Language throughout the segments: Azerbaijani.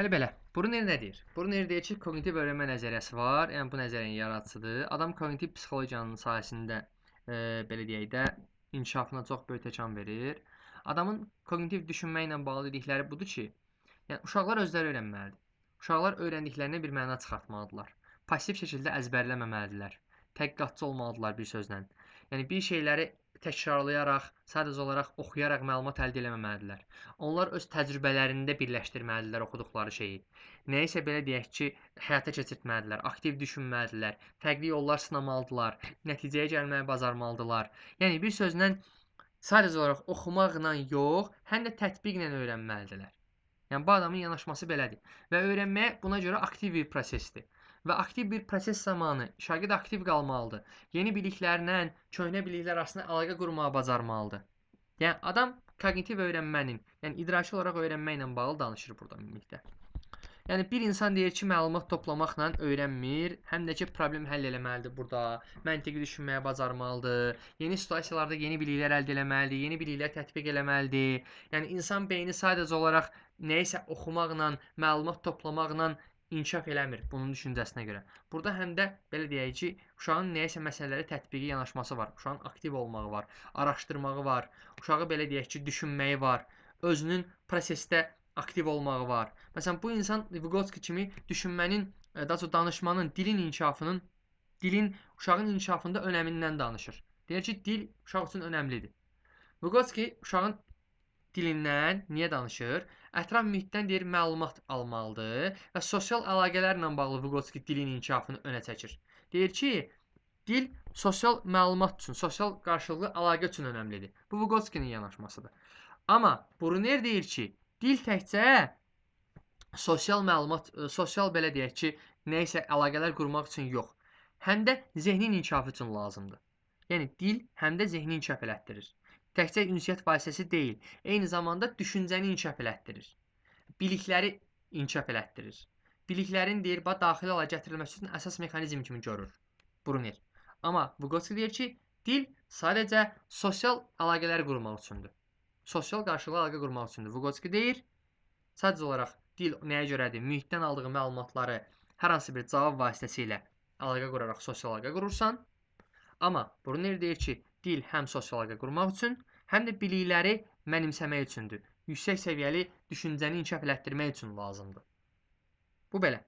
Belə, Brunner nə deyir? Brunner deyir ki, kognitiv öyrənmə nəzəriyyəsi var. Yəni bu nəzəriyyənin yaradıcısıdır. Adam kognitiv psixologiyanın sahəsində belə deyək də inkişafına çox böyük təkan verir. Adamın kognitiv düşünmə ilə bağlı dedikləri budur ki, yəni uşaqlar özləri öyrənməlidir. Uşaqlar öyrəndiklərinə bir məna çıxartmalıdırlar. Passiv şəkildə əzbərləməməlidirlər. Tədqiqatçı olmalıdırlar bir sözlə. Yəni bir şeyləri təkrarlayaraq, sadəcə olaraq oxuyaraq məlumat əldə etməməlidirlər. Onlar öz təcrübələrində birləşdirməlidirlər oxuduqları şeyi. Nəyisə belə deyək ki, həyata keçirtməlidirlər, aktiv düşünməlidirlər, fərqli yollar sınamalıdırlar, nəticəyə gəlməyi bacarmalıdırlar. Yəni bir sözlə sadəcə olaraq oxumaqla yox, həm də tətbiqlə öyrənməlidirlər. Yəni bu adamın yanaşması belədir. Və öyrənməyə buna görə aktiv bir prosesdir. Və aktiv bir proses zamanı şagird aktiv qalmalıdır. Yeni biliklərlə köhnə biliklər arasında əlaqə qurmağı bacarmalıdır. Yəni adam kognitiv öyrənmənin, yəni idraki olaraq öyrənməklə bağlı danışır burada ümumilikdə. Yəni bir insan deyir ki, məlumat toplamaqla öyrənmir, həm də ki, problem həll eləməlidir burada. Məntiqi düşünməyə bacarmalıdır. Yeni situasiyalarda yeni biliklər əldə eləməlidir, yeni biliklər tətbiq eləməlidir. Yəni insan beyni sadəcə olaraq nəyisə oxumaqla, məlumat toplamaqla inkişaf eləmir bunun düşüncəsinə görə. Burada həm də belə deyək ki, uşağın nəyisə məsələləri tətbiqi yanaşması var. Uşağın aktiv olmağı var, araşdırmağı var. Uşağı belə deyək ki, düşünməyi var. Özünün prosesdə aktiv olmağı var. Məsələn, bu insan Vygotsky kimi düşünmənin, daha çox danışmanın, dilin uşağın inkişafında önəmindən danışır. Deyir ki, dil uşaq üçün önəmlidir. Vygotsky uşağın dilindən niyə danışır? Ətraf mühitdən deyir məlumat almalıdır və sosial əlaqələrlə bağlı Vygotsky dilin inkişafını önə çəkir. Deyir ki, dil sosial məlumat üçün, sosial qarşılıqlı əlaqə üçün önəmlidir. Bu Vygotsky'nin yanaşmasıdır. Amma Brunner deyir ki, dil təkcə sosial məlumat, sosial belə deyək ki, nəyisə əlaqələr qurmaq üçün yox, həm də zehnin inkişafı üçün lazımdır. Yəni dil həm də zehni inkişaf elətdirir. Təkcə ünsiyyət vasitəsi deyil, eyni zamanda düşüncəni inkişaf elətdirir. Bilikləri inkişaf elətdirir. Biliklərin deyir, daxili olaraq gətirilməsi üçün əsas mexanizm kimi görür Brunner. Amma Vygotsky deyir ki, dil sadəcə sosial əlaqələr qurmaq üçündür. Sosial qarşılıqlı əlaqə qurmaq üçündür. Vygotsky deyir, sadəcə olaraq dil nəyə görədir? Mühitdən aldığı məlumatları hər hansı bir cavab vasitəsilə əlaqə quraraq sosial əlaqə qurursan. Amma Brunner deyir ki, dil həm sosial əlaqə qurmaq üçün, həm də bilikləri mənimsəmək üçündür. Yüksək səviyyəli düşüncəni inkişaf elətdirmək üçün lazımdır. Bu belə.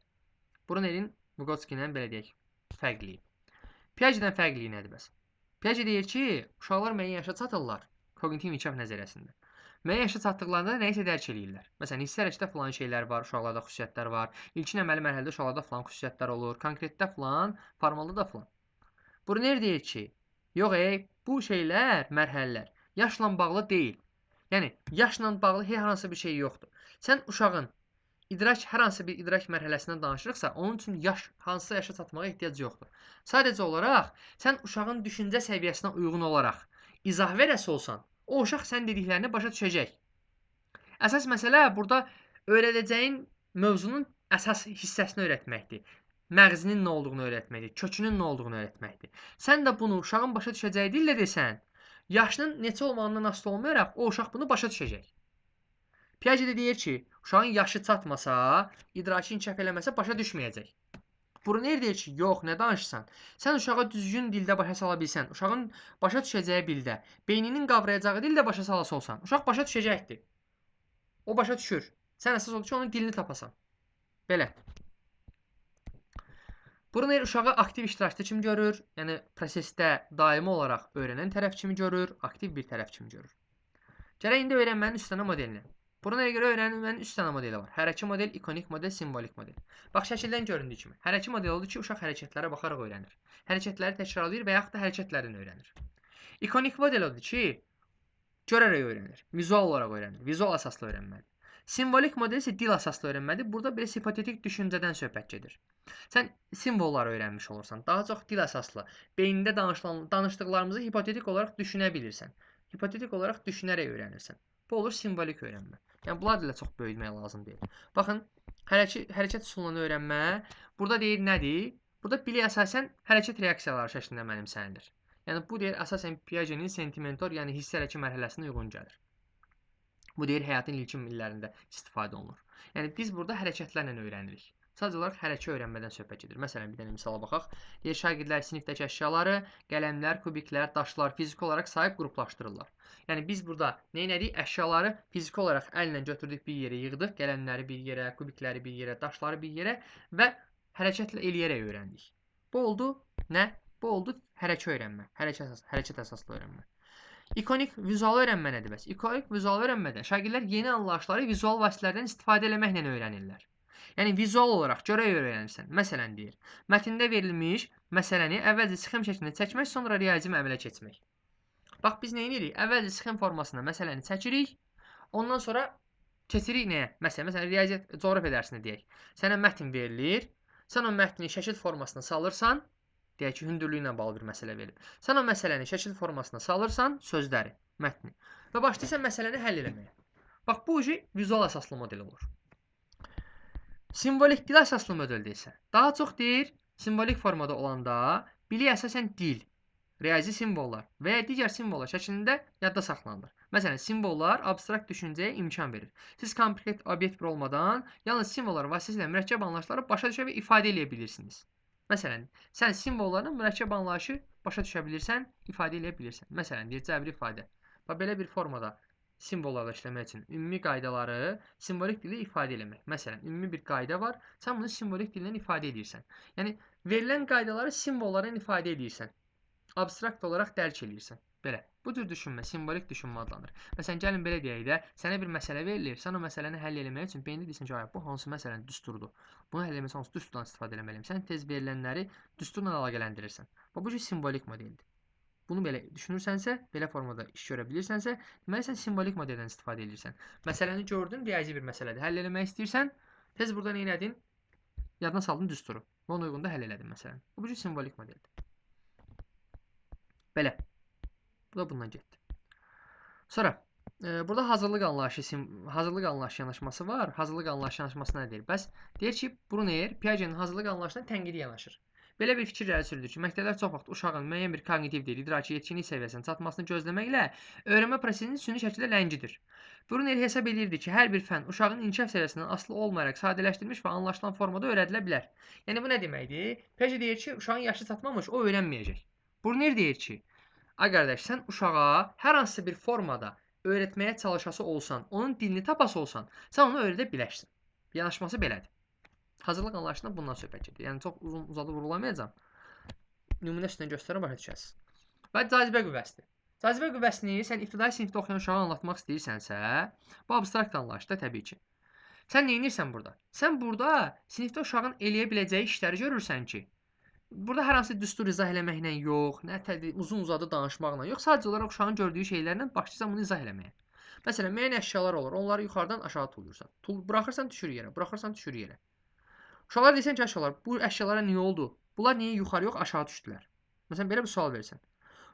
Brunnerin Vygotsky ilə belə deyək, fərqliyi. Piagetdən fərqliyi nədir bəs? Piaget deyir ki, uşaqlar müəyyən yaşa çatırlar kognitiv inkişaf nəzəriyyəsində. Müəyyən yaşa çatdıqlarında nəyisə dərk eləyirlər. Məsələn, hissə hərəkətdə filan şeylər var, uşaqlarda xüsusiyyətlər var. İlkin əməli mərhələdə uşaqlarda filan xüsusiyyətlər olur, konkretdə filan, formalda da filan. Brunner deyir ki, yox bu şeylər, mərhələlər yaşla bağlı deyil. Yəni, yaşla bağlı hər hansı bir şey yoxdur. Sən uşağın hər hansı bir idrak mərhələsindən danışırıqsa, onun üçün hansısa yaşa çatmağa ehtiyac yoxdur. Sadəcə olaraq, sən uşağın düşüncə səviyyəsinə uyğun olaraq izah verəsi olsan, o uşaq sən dediklərini başa düşəcək. Əsas məsələ burada öyrədəcəyin mövzunun əsas hissəsini öyrətməkdir. Məğzinin nə olduğunu öyrətməkdir, kökünün nə olduğunu öyrətməkdir. Sən də bunu uşağın başa düşəcəyi dillə desən, yaşının neçə olmağından asılı olmayaraq o uşaq bunu başa düşəcək. Piaget deyir ki, uşağın yaşı çatmasa, idraki inkişaf eləməsə başa düşməyəcək. Brunner deyir ki, yox, nə danışırsan? Sən uşağa düzgün dildə başa sala bilsən, uşağın başa düşəcəyi dildə, beyninin qavrayacağı dildə başa salası olsan, uşaq başa düşəcəkdir. O başa düşür. Sən əsas odur ki, onun dilini tapasan. Belə. Brunner uşağı aktiv iştirakçı kimi görür, yəni prosesdə daimi olaraq öyrənən tərəf kimi görür, aktiv bir tərəf kimi görür. Gələk indi öyrənmənin 3 dənə modelinə. Brunnerə görə öyrənmənin 3 dənə modeli var. Hərəki model, ikonik model, simvolik model. Bax, şəkildən göründüyü kimi. Hərəki model odur ki, uşaq hərəkətlərə baxaraq öyrənir. Hərəkətləri təkrarlayır və yaxud da hərəkətlərdən öyrənir. İkonik model odur ki, görərək öyrənir, vizual olaraq öyrənir, vizual əsaslı öyrənməlidir. Simvolik model isə dil əsaslı öyrənməlidir. Burada biraz hipotetik düşüncədən söhbət gedir. Sən simvolları öyrənmiş olursan, daha çox dil əsaslı, beynində danışdıqlarımızı hipotetik olaraq düşünə bilirsən. Hipotetik olaraq düşünərək öyrənirsən. Bu olur simvolik öyrənmə. Yəni, bunlar da çox böyütmək lazım deyil. Baxın, hərəkət üsulunu öyrənmə, burada deyir nədir? Burada bilik əsasən hərəkət reaksiyaları şəklində mənimsənilir. Yəni, bu deyir əsasən Piaget'in sentimentor, yəni hissə hərəkət mərhələsinə uyğun gəlir. Bu deyir həyatın ilkin illərində istifadə olunur. Yəni biz burada hərəkətlərlə öyrənirik. Sadəcə olaraq hərəkə öyrənmədən söhbət gedir. Məsələn, bir dənə misala baxaq. Deyir, şagirdlər sinifdəki əşyaları, qələmlər, kubiklər, daşlar fiziki olaraq sayıb qruplaşdırırlar. Yəni biz burada nə etdik? Əşyaları fiziki olaraq əllə götürdük, bir yerə yığdıq, qələmləri bir yerə, kubikləri bir yerə, daşları bir yerə və hərəkətlə eləyərək öyrəndik. Bu oldu nə? Bu oldu hərəkə öyrənmə, hərəkət əsaslı öyrənmə. İkonik vizual öyrənmə nədir bəs? İkonik vizual öyrənmədə şagirdlər yeni anlayışları vizual vasitələrdən istifadə etməklə öyrənirlər. Yəni vizual olaraq görərək öyrənirsən. Məsələn deyir, mətndə verilmiş məsələni əvvəlcə sxem şəklində çəkmək, sonra riyazi əmələ keçmək. Bax biz nə edirik? Əvvəlcə sxem formasında məsələni çəkirik, ondan sonra keçirik nəyə? Məsələn, riyaziyyat coğrafiya dərsində deyək. Sənə mətn verilir, sən o mətni şəkil formasına salırsan, deyək ki, hündürlüyü ilə bağlı bir məsələ verilib. Sən o məsələni şəkil formasına salırsan, sözləri, mətni və başlayırsan məsələni həll etməyə. Bax bu vizual əsaslı model olur. Simvolik dil əsaslı modeldə isə daha çox deyir, simvolik formada olanda bilik əsasən dil, riyazi simvollar və ya digər simvollar şəklində yadda saxlanılır. Məsələn, simvollar abstrakt düşüncəyə imkan verir. Siz konkret obyekt bir olmadan yalnız simvollar vasitəsilə mürəkkəb anlayışları başa düşə və ifadə edə bilirsiniz. Məsələn, sən simvolların mürəkkəb anlayışı başa düşə bilirsən, ifadə edə bilirsən. Məsələn, deyir, cəbri ifadə. Və belə bir formada simvollarla işləmək üçün ümumi qaydaları simvolik dillə ifadə etmək. Məsələn, ümumi bir qayda var, sən bunu simvolik dillə ifadə edirsən. Yəni, verilən qaydaları simvollarla ifadə edirsən. Abstrakt olaraq dərk edirsən. Belə. Bu cür düşünmə, simvolik düşünmə adlanır. Məsələn, gəlin belə deyək də, sənə bir məsələ verilir, sən o məsələni həll etmək üçün beyində deyirsən ki, bu hansı məsələnin düsturdur. Bunu həll etmək üçün hansı düsturdan istifadə etməliyəm. Sən tez verilənləri düsturla əlaqələndirirsən. Bu simvolik modeldir. Bunu belə düşünürsənsə, belə formada iş görə bilirsənsə, deməli sən simvolik modeldən istifadə edirsən. Məsələni gördün, riyazi bir məsələdir. Həll etmək istəyirsən, tez burada nə etdin? Yadına saldın düsturu. Və ona uyğun da həll elədin məsələn. Bu simvolik modeldir. Belə. Bu da bundan getdi. Sonra burada hazırlıq anlayışı yanaşması var. Hazırlıq anlayışı yanaşması nə deyir? Bəs deyir ki, Brunner Piaget'in hazırlıq anlayışına tənqidi yanaşır. Belə bir fikir irəli sürülür ki, məktəblər çox vaxt uşağın müəyyən bir kognitiv deyil, idraki yetkinlik səviyyəsinə çatmasını gözləməklə öyrənmə prosesini süni şəkildə ləngidir. Brunner hesab edirdi ki, hər bir fənn uşağın inkişaf səviyyəsindən asılı olmayaraq sadələşdirilmiş və anlaşılan formada öyrədilə bilər. Yəni bu nə deməkdir? Piaget deyir ki, uşağın yaşı çatmamış, o öyrənməyəcək. Brunner deyir ki, ay qardaş, sən uşağa hər hansı bir formada öyrətməyə çalışası olsan, onun dilini tapası olsan, sən onu öyrədə bilərsən. Yanaşması belədir. Hazırlıq anlayışında bundan söhbət gedir. Yəni çox uzadı vurulamayacağam. Nümunə üstündən göstərə başa düşəsiniz. Və cazibə qüvvəsidir. Cazibə qüvvəsini sən ibtidai sinifdə oxuyan uşağa anlatmaq istəyirsənsə, bu abstrakt anlayışda təbii ki. Sən nə edirsən burada? Sən burada sinifdə uşağın eləyə biləcəyi işləri görürsən ki, burada hər hansı düstur izah eləməklə yox, nə uzun-uzadı danışmaqla yox, sadəcə olaraq uşağın gördüyü şeylərlə başlayırsan bunu izah eləməyə. Məsələn, müəyyən əşyalar olur, onları yuxarıdan aşağı tullursan. Buraxırsan düşür yerə, buraxırsan düşür yerə. Uşaqlar deyirsən ki, əşyalar, bu əşyalara niyə oldu? Bunlar niyə yuxarı yox, aşağı düşdülər? Məsələn, belə bir sual versən.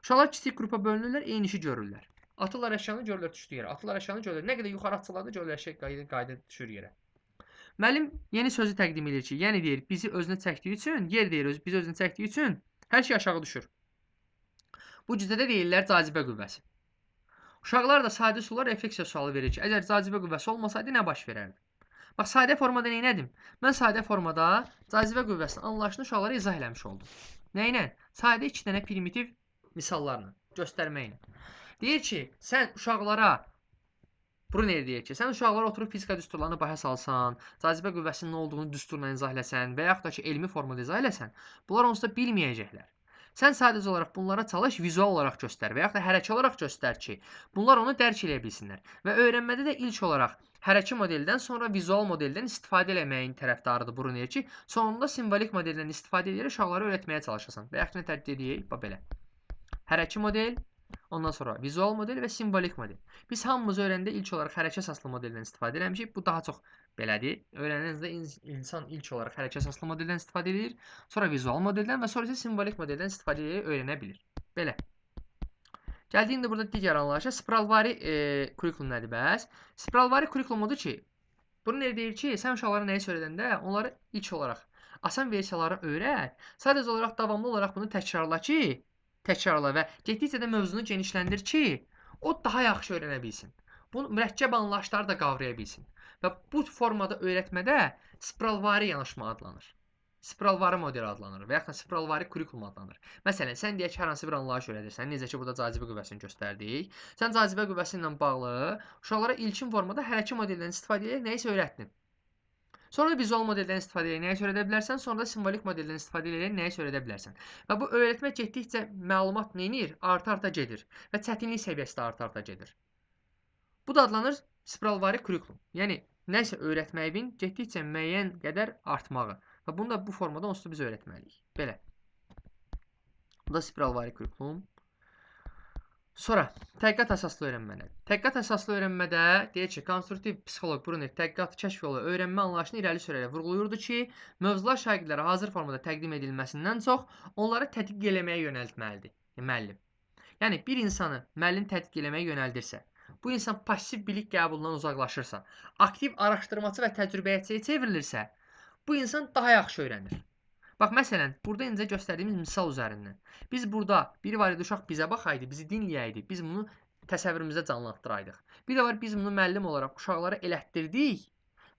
Uşaqlar kiçik qrupa bölünürlər, eyni işi görürlər. Atırlar əşyanı, görürlər düşdü yerə. Atırlar əşyanı, görürlər. Nə qədər yuxarı atsalar da görürlər şey qayda düşür yerə. Müəllim yeni sözü təqdim edir ki, yəni deyir, bizi özünə çəkdiyi üçün, yer deyir, bizi özünə çəkdiyi üçün hər şey aşağı düşür. Bu cüzədə deyirlər cazibə qüvvəsi. Uşaqlar da sadə sular refleksiya sualı verir ki, əgər cazibə qüvvəsi olmasaydı nə baş verərdi? Bax, sadə formada nə edim? Mən sadə formada cazibə qüvvəsinin anlayışını uşaqlara izah eləmiş oldum. Nə ilə? Sadə 2 dənə primitiv misallarla, göstərməklə. Deyir ki, sən uşaqlara, Brunner deyir ki, sən uşaqlara oturub fizika düsturlarını başa salsan, cazibə qüvvəsinin nə olduğunu düsturla izah eləsən və yaxud da ki, elmi formada izah eləsən, bunlar onsuz da bilməyəcəklər. Sən sadəcə olaraq bunlara çalış, vizual olaraq göstər və yaxud da hərəkə olaraq göstər ki, bunlar onu dərk eləyə bilsinlər. Və öyrənmədə də ilk olaraq hərəkə modeldən sonra vizual modeldən istifadə eləməyin tərəfdarıdır Brunner ki, sonunda simvolik modeldən istifadə edərək uşaqlara öyrətməyə çalışasan. Və yaxud da tərcih edək, belə. Hərəkə model, ondan sonra vizual model və simvolik model. Biz hamımız öyrəndə ilk olaraq hərəkə əsaslı modeldən istifadə eləmişik. Bu daha çox belədir. Öyrənəndə insan ilk olaraq hərəkə əsaslı modeldən istifadə edir, sonra vizual modeldən və sonra isə simvolik modeldən istifadə edərək öyrənə bilir. Belə. Gəldik indi burada digər anlayışa. Spiralvari kurikulum nədir bəs? Spiralvari kurikulum odur ki, Brunner deyir ki, sən uşaqlara nəyi söylədəndə onları ilk olaraq asan versiyaları öyrət. Sadəcə olaraq davamlı olaraq bunu təkrarla və getdikcə də mövzunu genişləndir ki, o daha yaxşı öyrənə bilsin. Bu mürəkkəb anlayışları da qavraya bilsin. Və bu formada öyrətmədə spiralvari yanaşma adlanır. Spiralvari model adlanır və yaxud da spiralvari kurikulum adlanır. Məsələn, sən deyək ki, hər hansı bir anlayış öyrədirsən, necə ki, burada cazibə qüvvəsini göstərdik. Sən cazibə qüvvəsi ilə bağlı uşaqlara ilkin formada hərəkət modelindən istifadə edərək nəyisə öyrətdin. Sonra da vizual modeldən istifadə edərək nəyisə öyrədə bilərsən, sonra da simvolik modeldən istifadə edərək nəyisə öyrədə bilərsən. Və bu öyrətmə getdikcə məlumat neyinir? Arta-arta gedir və çətinlik səviyyəsi də arta-arta gedir. Bu da adlanır spiralvari kurikulum. Yəni nəsə öyrətməyin getdikcə müəyyən qədər artmağı. Və bunu da bu formada onsuz da biz öyrətməliyik. Belə. Bu da spiralvari kurikulum. Sonra tədqiqat əsaslı öyrənmələr. Tədqiqat əsaslı öyrənmədə deyək ki, konstruktiv psixoloq Bruner tədqiqat kəşf yolu öyrənmə anlayışını irəli sürərək vurğulayırdı ki, mövzular şagirdlərə hazır formada təqdim edilməsindən çox onları tədqiq eləməyə yönəltməlidir müəllim. Yəni bir insanı müəllim tədqiq eləməyə yönəldirsə, bu insan pasiv bilik qəbulundan uzaqlaşırsa, aktiv araşdırmacı və təcrübəçiyə çevrilirsə, bu insan daha yaxşı öyrənir. Bax, məsələn, burada incə göstərdiyimiz misal üzərindən. Biz burada biri var idi, uşaq bizə baxaydı, bizi dinləyəydi, biz bunu təsəvvürümüzdə canlandıraydıq. Bir də var, biz bunu müəllim olaraq uşaqlara elətdirdik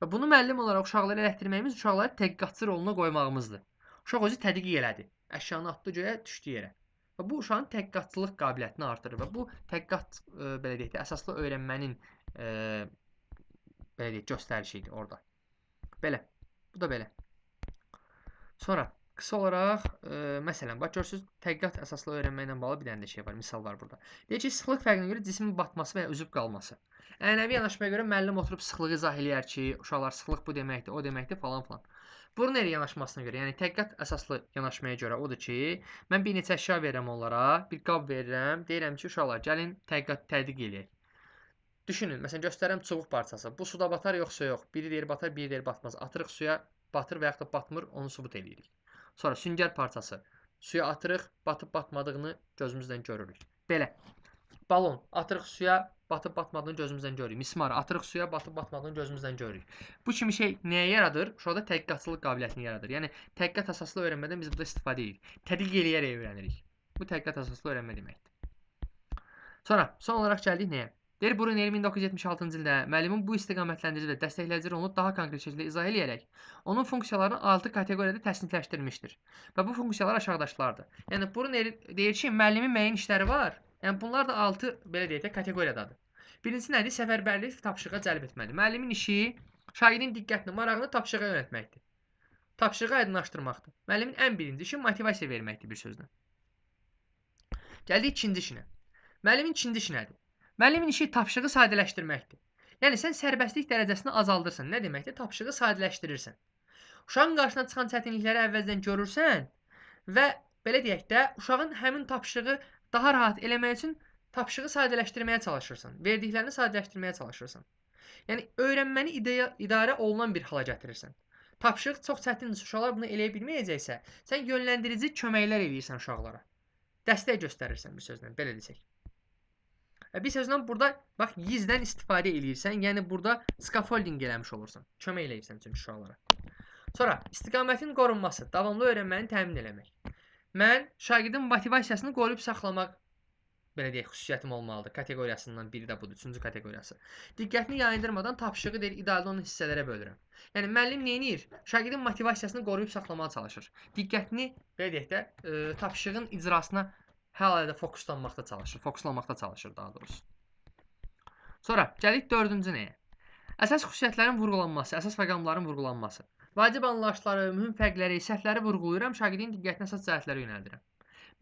və bunu müəllim olaraq uşaqlara elətdirməyimiz uşaqları tədqiqatçı roluna qoymağımızdır. Uşaq özü tədqiq elədi, əşyanı atdı göyə, düşdü yerə. Və bu uşağın tədqiqatçılıq qabiliyyətini artırır və bu tədqiqat belə deyək də əsaslı öyrənmənin belə deyək göstərişidir orada. Belə. Bu da belə. Sonra qısa olaraq məsələn, bax görürsüz, tədqiqat əsaslı öyrənmə ilə bağlı bir dənə də şey var, misal var burada. Deyək ki, sıxlıq fərqinə görə cismin batması və ya üzüb qalması. Ənənəvi yanaşmaya görə müəllim oturub sıxlığı izah eləyər ki, uşaqlar sıxlıq bu deməkdir, o deməkdir falan filan. Bruner yanaşmasına görə, yəni tədqiqat əsaslı yanaşmaya görə odur ki, mən bir neçə əşya verirəm onlara, bir qab verirəm, deyirəm ki, uşaqlar gəlin tədqiq eləyək. Düşünün, məsələn, göstərirəm çubuq parçası. Bu suda batar, yoxsa yox? Biri deyir batar, biri deyir batmaz. Atırıq suya, batır və yaxud da batmır, onu sübut eləyirik. Sonra süngər parçası. Suya atırıq, batıb batmadığını gözümüzdən görürük. Belə. Balon atırıq suya, batıb batmadığını gözümüzdən görürük. Mismar atırıq suya, batıb batmadığını gözümüzdən görürük. Bu kimi şey nəyə yaradır? Uşaqda tədqiqatçılıq qabiliyyətini yaradır. Yəni tədqiqat əsaslı öyrənmədən biz burada istifadə edirik. Tədqiq eləyərək öyrənirik. Bu tədqiqat əsaslı öyrənmə deməkdir. Sonra son olaraq gəldik nəyə? Deyir, Bruner 1976-cı ildə müəllimin bu istiqamətləndirici və dəstəkləyici rolunu daha konkret şəkildə izah eləyərək, onun funksiyalarını 6 kateqoriyada təsnifləşdirmişdir. Və bu funksiyalar aşağıdakılardır. Yəni Bruner deyir ki, müəllimin müəyyən işləri var. Yəni bunlar da 6 belə deyək də kateqoriyadadır. Birincisi nədir? Səfərbərlik tapşırığa cəlb etmədir. Müəllimin işi şagirdin diqqətini, marağını tapşırığa yönəltməkdir. Tapşırığı aydınlaşdırmaqdır. Müəllimin ən birinci işi motivasiya verməkdir bir sözlə. Gəldik ikinci işinə. Müəllimin ikinci işi nədir? Müəllimin işi tapşırığı sadələşdirməkdir. Yəni sən sərbəstlik dərəcəsini azaldırsan. Nə deməkdir? Tapşırığı sadələşdirirsən. Uşağın qarşısına çıxan çətinlikləri əvvəldən görürsən və belə deyək də, uşağın həmin tapşırığı daha rahat eləmək üçün tapşırığı sadələşdirməyə çalışırsan. Verdiklərini sadələşdirməyə çalışırsan. Yəni öyrənməni idarə olunan bir hala gətirirsən. Tapşırıq çox çətindir, uşaqlar bunu eləyə bilməyəcəksə, sən yönləndirici köməklər eləyirsən uşaqlara. Dəstək göstərirsən bir sözlə, belə desək. Bir sözlə burada bax gizdən istifadə eləyirsən, yəni burada scaffolding eləmiş olursan. Kömək eləyirsən çünki uşaqlara. Sonra istiqamətin qorunması, davamlı öyrənməni təmin eləmək. Mən şagirdin motivasiyasını qoruyub saxlamaq belə deyək xüsusiyyətim olmalıdır. Kateqoriyasından biri də budur, 3-cü kateqoriyası. Diqqətini yayındırmadan tapşırığı deyir, idealda onu hissələrə bölürəm. Yəni müəllim nə edir? Şagirdin motivasiyasını qoruyub saxlamağa çalışır. Diqqətini belə deyək də tapşırığın icrasına hələ də fokuslanmaqda çalışır daha doğrusu. Sonra gəlik 4-cü nəyə? Əsas xüsusiyyətlərin vurğulanması, əsas məqamların vurğulanması. Vacib anlayışları, mühüm fərqləri, səhvləri vurğulayıram, şagirdin diqqətini əsas cəhətlərə yönəldirəm.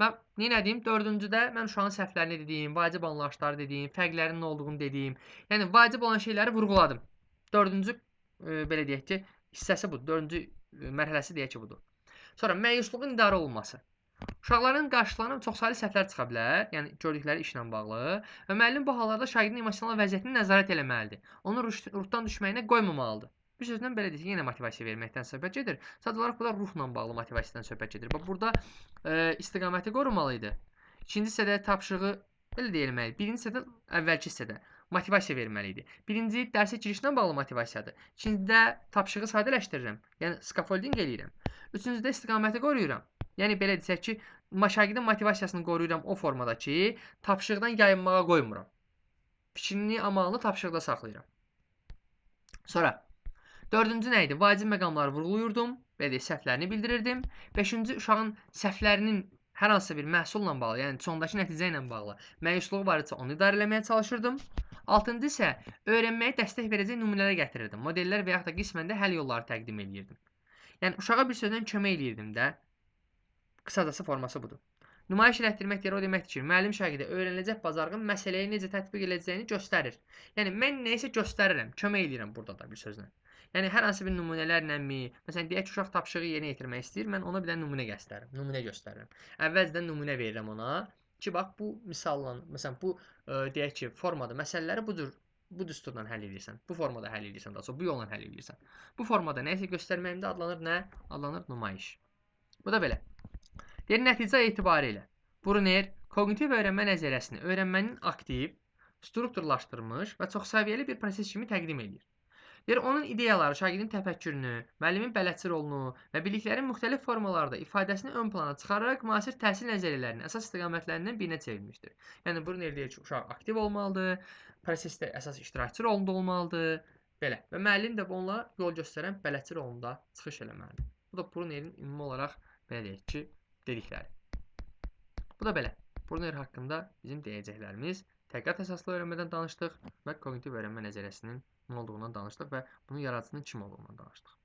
Mən nə edeyim? 4-cüdə mən uşağın səhvlərini dediyim, vacib anlayışları dediyim, fərqlərinin nə olduğunu dediyim. Yəni vacib olan şeyləri vurğuladım. 4-cü belə deyək ki, hissəsi budur. 4-cü mərhələsi deyək ki, budur. Sonra məyusluğun idarə olunması. Uşaqların qarşılarına çoxsaylı səhvlər çıxa bilər, yəni gördükləri işlə bağlı və müəllim bu hallarda şagirdin emosional vəziyyətini nəzarət eləməlidir. Onun ruhdan düşməyinə qoymamalıdır. Bir sözlə belə desək, yenə motivasiya verməkdən söhbət gedir. Sadəcə olaraq burada ruhla bağlı motivasiyadan söhbət gedir. Bax burada istiqaməti qorumalı idi. İkinci hissədə tapşırığı belə deyilməli. Birinci hissədə əvvəlki hissədə motivasiya verməli idi. Birinci dərsə girişlə bağlı motivasiyadır. İkincidə tapşırığı sadələşdirirəm. Yəni scaffolding eləyirəm. Üçüncüdə istiqaməti qoruyuram. Yəni belə desək ki, şagirdin motivasiyasını qoruyuram o formada ki, tapşırıqdan yayınmağa qoymuram. Fikrini, amalını tapşırıqda saxlayıram. Sonra dördüncü nə idi? Vacib məqamları vurğulayırdım, belə səhvlərini bildirirdim. Beşinci, uşağın səhvlərinin hər hansısa bir məhsulla bağlı, yəni sondakı nəticə ilə bağlı məyusluğu var isə onu idarə etməyə çalışırdım. Altıncı isə öyrənməyə dəstək verəcək nümunələr gətirirdim. Modellər və yaxud da qismən də həll yolları təqdim edirdim. Yəni uşağa bir sözlə kömək eləyirdim də. Qısacası forması budur. Nümayiş elətdirmək deyir, o deməkdir ki, müəllim şagirdə öyrəniləcək bacarığın məsələyə necə tətbiq ediləcəyini göstərir. Yəni mən nə isə göstərirəm, kömək eləyirəm burada da bir sözlə. Yəni hər hansı bir nümunələrləmi, məsələn deyək ki, uşaq tapşırığı yerinə yetirmək istəyir, mən ona bir dənə nümunə göstərirəm. Əvvəlcədən nümunə verirəm ona ki, bax bu misalla, məsələn bu deyək ki, formada məsələləri bu düsturla həll edirsən. Bu formada həll edirsən, daha sonra bu yolla həll edirsən. Bu formada nə isə göstərməyimdə adlanır nə? Adlanır nümayiş. Bu da belə. Deyir, nəticə etibarilə Bruner koqnitiv öyrənmə nəzəriyyəsini öyrənmənin aktiv, strukturlaşdırılmış və çoxsəviyyəli bir proses kimi təqdim edir. Deyir, onun ideyaları şagirdin təfəkkürünü, müəllimin bələdçi rolunu və biliklərin müxtəlif formalarda ifadəsini ön plana çıxararaq müasir təhsil nəzəriyyələrinin əsas istiqamətlərindən birinə çevrilmişdir. Yəni Bruner deyir ki, uşaq aktiv olmalıdır, prosesdə əsas iştirakçı rolunda olmalıdır, belə. Və müəllim də onlara yol göstərən bələdçi rolunda çıxış eləməlidir. Bu da Brunerin ümumi olaraq belə deyək ki, dedikləri. Bu da belə. Bruner haqqında bizim deyəcəklərimiz. Tədqiqat əsaslı öyrənmədən danışdıq və koqnitiv öyrənmə nəzəriyyəsinin nə olduğundan danışdıq və bunun yaradıcısının kim olduğundan danışdıq.